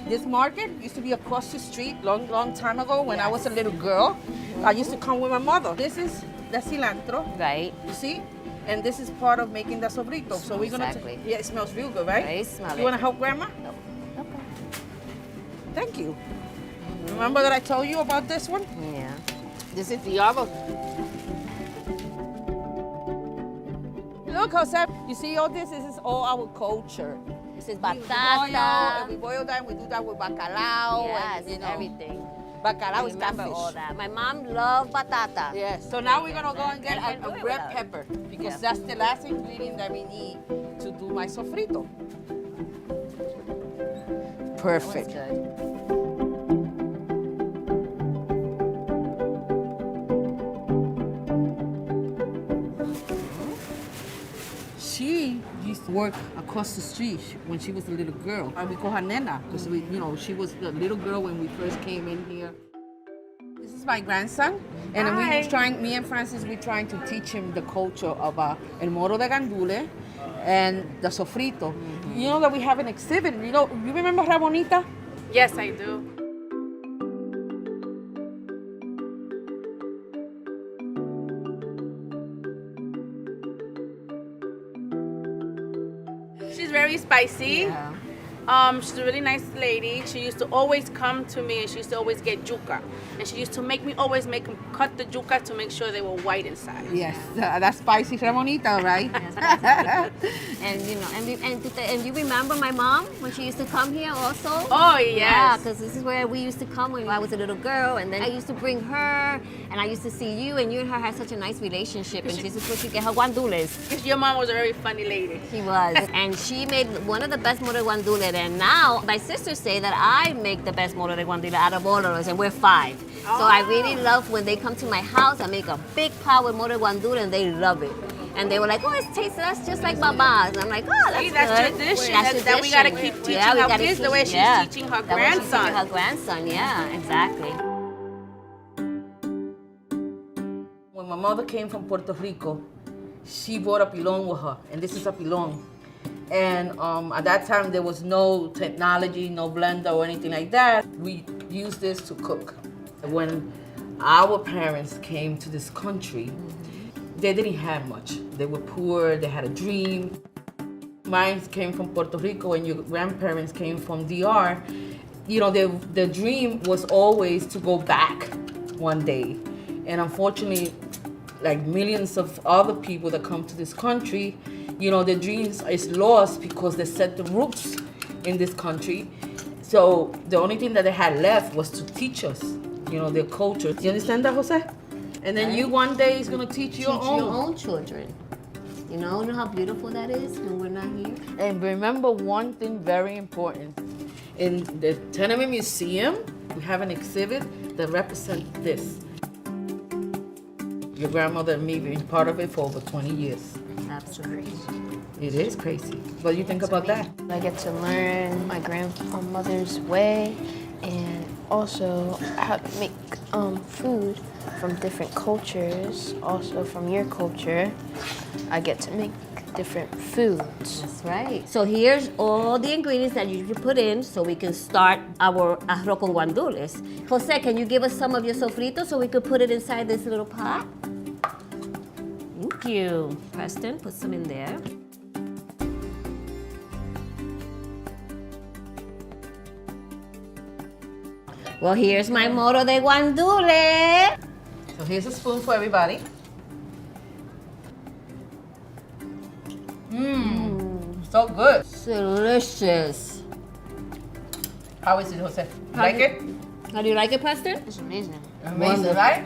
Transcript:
This market used to be across the street long time ago when I was a little girl. I used to come with my mother. This is the cilantro. Right. You see? And this is part of making the sofrito. So we're gonna, yeah, it smells real good, right? Very smelly. You wanna help Grandma? No. Okay. Thank you. Remember that I told you about this one? Yeah. This is the other. Look, Jose, you see all this? This is all our culture. This is We boil, batata. and we boil that, we do that with bacalao. Yes, and, you know, everything. Bacalao I is remember catfish. all that. My mom loved batata. Yes. So now we're gonna go and get And a do it red without. pepper because Yep. that's the last ingredient that we need to do my sofrito. Perfect. That's good. She used to work across the street when she was a little girl. We call her Nena because she was the little girl when we first came in here. This is my grandson, and me and Frances, we're trying to teach him the culture of el moro de gandule and the sofrito. You know that we have an exhibit. You remember Rabonita? Yes, I do. She's very spicy. Yeah. She's a really nice lady. She used to always come to me and she used to always get yuca. And she used to make me always cut the yuca to make sure they were white inside. Yes, that's spicy Rabonita, right? And and you remember my mom when she used to come here also? Oh, yes. Yeah, because this is where we used to come when I was a little girl, and then I used to bring her, and I used to see you, and you and her had such a nice relationship, and she's supposed to get her guandules. Because your mom was a very funny lady. She was, and she made one of the best moro de guandule, and now my sisters say that I make the best moro de guandule out of all of us, and we're 5. So I really love when they come to my house, I make a big pot with moro de guandule, and they love it. And they were like, oh, it tastes just like Mama's. And I'm like, oh, that's See, that's good. tradition. That's That we got to keep teaching our kids the way she's teaching her The way she's grandson. teaching her grandson, yeah, exactly. When my mother came from Puerto Rico, she brought a pilon with her, and this is a pilon. And at that time, there was no technology, no blender or anything like that. We used this to cook. When our parents came to this country, they didn't have much. They were poor, they had a dream. Mine came from Puerto Rico and your grandparents came from DR. The dream was always to go back one day. And unfortunately, like millions of other people that come to this country, their dreams is lost because they set the roots in this country. So the only thing that they had left was to teach us, their culture. Do you understand that, Jose? And then you one day is gonna teach your own Children. You know how beautiful that is when we're not here? And remember one thing very important. In the Tenement Museum, we have an exhibit that represents this. Your grandmother and me being part of it for over 20 years. Absolutely. It is crazy. What do you think about that? I get to learn my grandmother's way and also how to make food from different cultures, also from your culture. I get to make different foods. That's right. So here's all the ingredients that you should put in so we can start our arroz con guandules. Jose, can you give us some of your sofrito so we could put it inside this little pot? Thank you. Preston, put some in there. Well, here's my moro de guandule. So here's a spoon for everybody. So good. Delicious. How is it, Jose? You like it? How do you like it, Preston? It's amazing. Amazing, right?